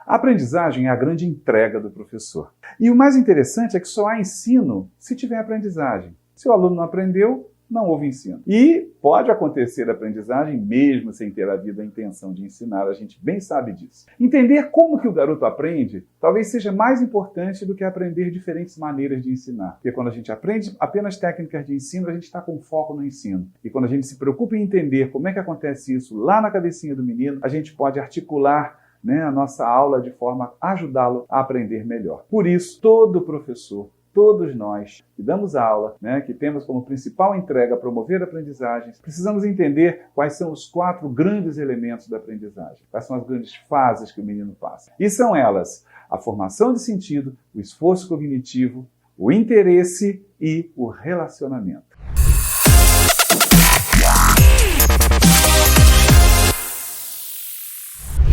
A aprendizagem é a grande entrega do professor. E o mais interessante é que só há ensino se tiver aprendizagem. Se o aluno não aprendeu, não houve ensino. E pode acontecer a aprendizagem mesmo sem ter havido a intenção de ensinar, a gente bem sabe disso. Entender como que o garoto aprende talvez seja mais importante do que aprender diferentes maneiras de ensinar. Porque quando a gente aprende apenas técnicas de ensino, a gente está com foco no ensino. E quando a gente se preocupa em entender como é que acontece isso lá na cabecinha do menino, a gente pode articular a nossa aula de forma a ajudá-lo a aprender melhor. Por isso, todo professor, todos nós que damos aula, que temos como principal entrega promover aprendizagens, precisamos entender quais são os 4 grandes elementos da aprendizagem, quais são as grandes fases que o menino passa. E são elas: a formação de sentido, o esforço cognitivo, o interesse e o relacionamento.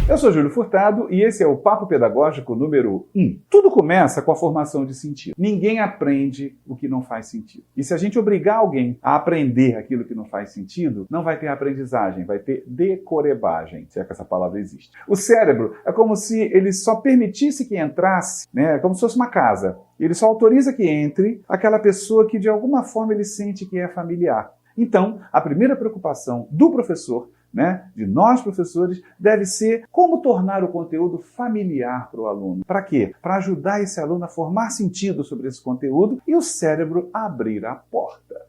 Eu sou Júlio Furtado e esse é o Papo Pedagógico número 1. Tudo começa com a formação de sentido. Ninguém aprende o que não faz sentido. E se a gente obrigar alguém a aprender aquilo que não faz sentido, não vai ter aprendizagem, vai ter decorebagem, se é que essa palavra existe. O cérebro é como se ele só permitisse que entrasse, como se fosse uma casa. Ele só autoriza que entre aquela pessoa que de alguma forma ele sente que é familiar. Então, a primeira preocupação do professor, de nós professores, deve ser como tornar o conteúdo familiar para o aluno. Para quê? Para ajudar esse aluno a formar sentido sobre esse conteúdo e o cérebro a abrir a porta.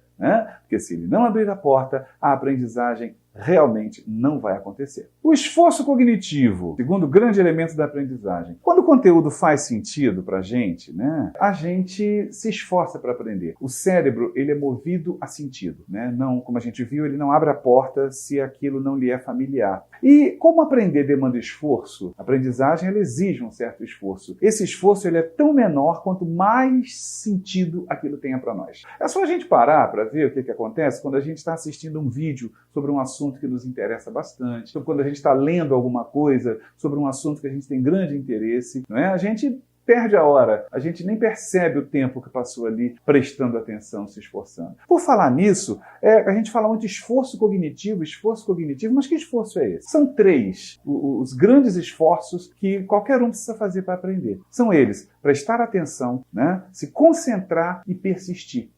Porque se ele não abrir a porta, a aprendizagem realmente não vai acontecer. O esforço cognitivo, segundo grande elemento da aprendizagem. Quando o conteúdo faz sentido para a gente se esforça para aprender. O cérebro, ele é movido a sentido. Não, como a gente viu, ele não abre a porta se aquilo não lhe é familiar. E como aprender demanda esforço, a aprendizagem ela exige um certo esforço. Esse esforço ele é tão menor quanto mais sentido aquilo tenha para nós. É só a gente parar para ver o que acontece quando a gente está assistindo um vídeo sobre um assunto que nos interessa bastante. Então, quando a gente está lendo alguma coisa sobre um assunto que a gente tem grande interesse, a gente perde a hora, a gente nem percebe o tempo que passou ali prestando atenção, se esforçando. Por falar nisso, a gente fala muito de esforço cognitivo, mas que esforço é esse? São 3 os grandes esforços que qualquer um precisa fazer para aprender. São eles: prestar atenção, se concentrar e persistir.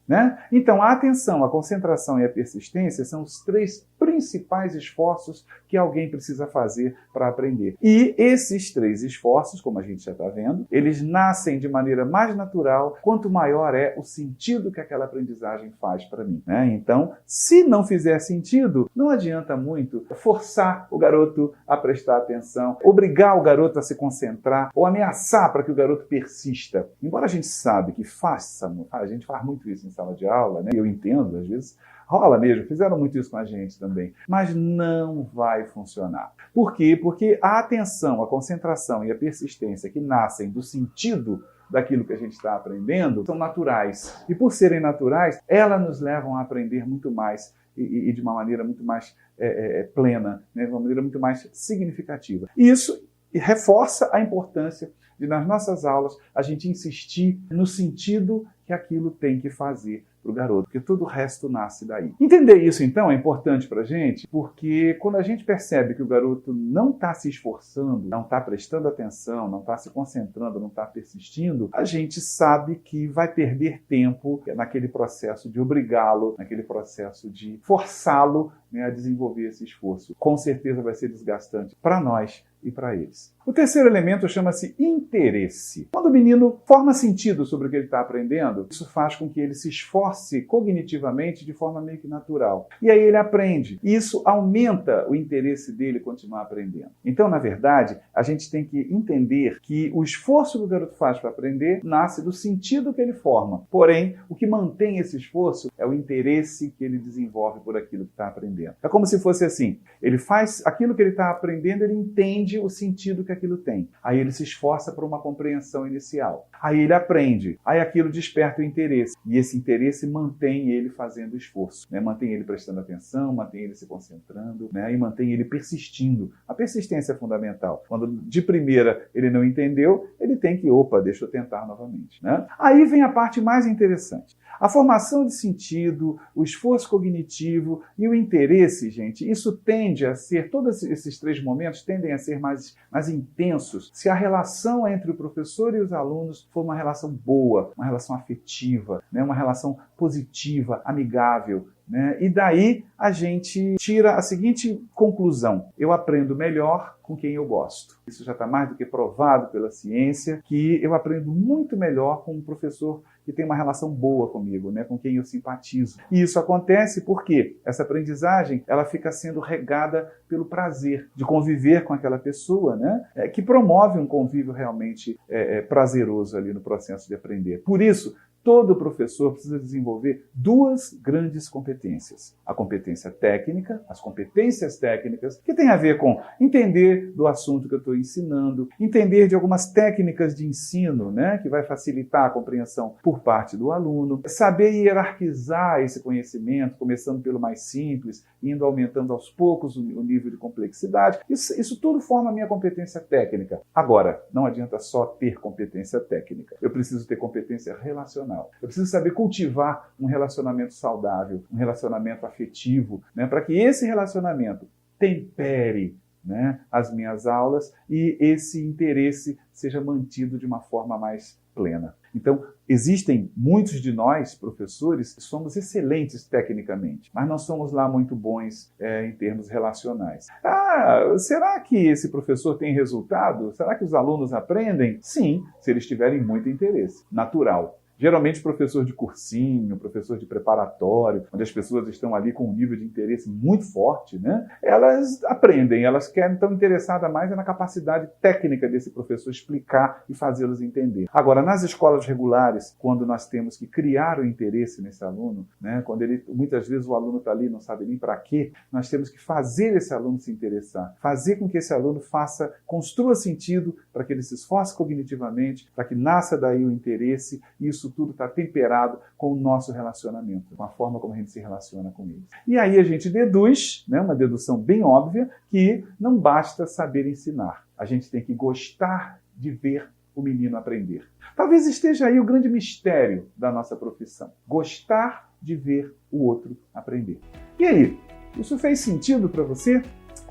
Então, a atenção, a concentração e a persistência são os 3 principais esforços que alguém precisa fazer para aprender. E esses 3 esforços, como a gente já está vendo, eles nascem de maneira mais natural quanto maior é o sentido que aquela aprendizagem faz para mim. Então, se não fizer sentido, não adianta muito forçar o garoto a prestar atenção, obrigar o garoto a se concentrar ou ameaçar para que o garoto persista. Embora a gente sabe que a gente faz muito isso em sala de aula, eu entendo, às vezes rola mesmo, fizeram muito isso com a gente também, mas não vai funcionar. Por quê? Porque a atenção, a concentração e a persistência que nascem do sentido daquilo que a gente está aprendendo são naturais. E por serem naturais, elas nos levam a aprender muito mais e de uma maneira muito mais plena, de uma maneira muito mais significativa. E isso reforça a importância de, nas nossas aulas, a gente insistir no sentido que aquilo tem que fazer para o garoto, porque todo o resto nasce daí. Entender isso, então, é importante para a gente, porque quando a gente percebe que o garoto não está se esforçando, não está prestando atenção, não está se concentrando, não está persistindo, a gente sabe que vai perder tempo naquele processo de obrigá-lo, naquele processo de forçá-lo a desenvolver esse esforço. Com certeza vai ser desgastante para nós e para eles. O terceiro elemento chama-se interesse. Quando o menino forma sentido sobre o que ele está aprendendo, isso faz com que ele se esforce cognitivamente de forma meio que natural. E aí ele aprende. E isso aumenta o interesse dele continuar aprendendo. Então, na verdade, a gente tem que entender que o esforço que o garoto faz para aprender nasce do sentido que ele forma. Porém, o que mantém esse esforço é o interesse que ele desenvolve por aquilo que está aprendendo. É como se fosse assim, ele faz aquilo que ele está aprendendo, ele entende o sentido que aquilo tem. Aí ele se esforça para uma compreensão inicial. Aí ele aprende. Aí aquilo desperta o interesse. E esse interesse mantém ele fazendo esforço. Mantém ele prestando atenção, mantém ele se concentrando, e mantém ele persistindo. A persistência é fundamental. Quando de primeira ele não entendeu, ele tem que, deixa eu tentar novamente. Aí vem a parte mais interessante. A formação de sentido, o esforço cognitivo e o interesse, gente, isso tende a ser, todos esses três momentos tendem a ser mais intensos se a relação entre o professor e os alunos for uma relação boa, uma relação afetiva, né, uma relação positiva, amigável. E daí a gente tira a seguinte conclusão: eu aprendo melhor com quem eu gosto. Isso já está mais do que provado pela ciência, que eu aprendo muito melhor com um professor que tem uma relação boa comigo, com quem eu simpatizo. E isso acontece porque essa aprendizagem ela fica sendo regada pelo prazer de conviver com aquela pessoa, que promove um convívio realmente prazeroso ali no processo de aprender. Por isso, todo professor precisa desenvolver duas grandes competências. A competência técnica, as competências técnicas, que tem a ver com entender do assunto que eu estou ensinando, entender de algumas técnicas de ensino, que vai facilitar a compreensão por parte do aluno, saber hierarquizar esse conhecimento, começando pelo mais simples, indo aumentando aos poucos o nível de complexidade. Isso tudo forma a minha competência técnica. Agora, não adianta só ter competência técnica. Eu preciso ter competência relacional. Eu preciso saber cultivar um relacionamento saudável, um relacionamento afetivo, para que esse relacionamento tempere as minhas aulas e esse interesse seja mantido de uma forma mais plena. Então, existem muitos de nós, professores, que somos excelentes tecnicamente, mas não somos lá muito bons em termos relacionais. Será que esse professor tem resultado? Será que os alunos aprendem? Sim, se eles tiverem muito interesse. Natural. Geralmente professor de cursinho, professor de preparatório, onde as pessoas estão ali com um nível de interesse muito forte, elas aprendem, elas estão interessadas mais na capacidade técnica desse professor explicar e fazê-los entender. Agora, nas escolas regulares, quando nós temos que criar o interesse nesse aluno, quando muitas vezes o aluno está ali e não sabe nem para quê, nós temos que fazer esse aluno se interessar, fazer com que esse aluno construa sentido para que ele se esforce cognitivamente, para que nasça daí o interesse, e isso tudo está temperado com o nosso relacionamento, com a forma como a gente se relaciona com eles. E aí a gente deduz, uma dedução bem óbvia, que não basta saber ensinar. A gente tem que gostar de ver o menino aprender. Talvez esteja aí o grande mistério da nossa profissão. Gostar de ver o outro aprender. E aí, isso fez sentido para você?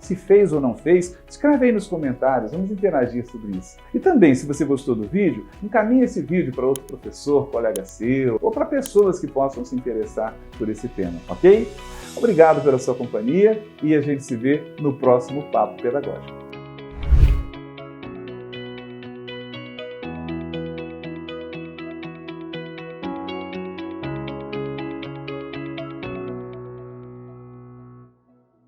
Se fez ou não fez, escreve aí nos comentários, vamos interagir sobre isso. E também, se você gostou do vídeo, encaminhe esse vídeo para outro professor, colega seu, ou para pessoas que possam se interessar por esse tema, ok? Obrigado pela sua companhia e a gente se vê no próximo Papo Pedagógico.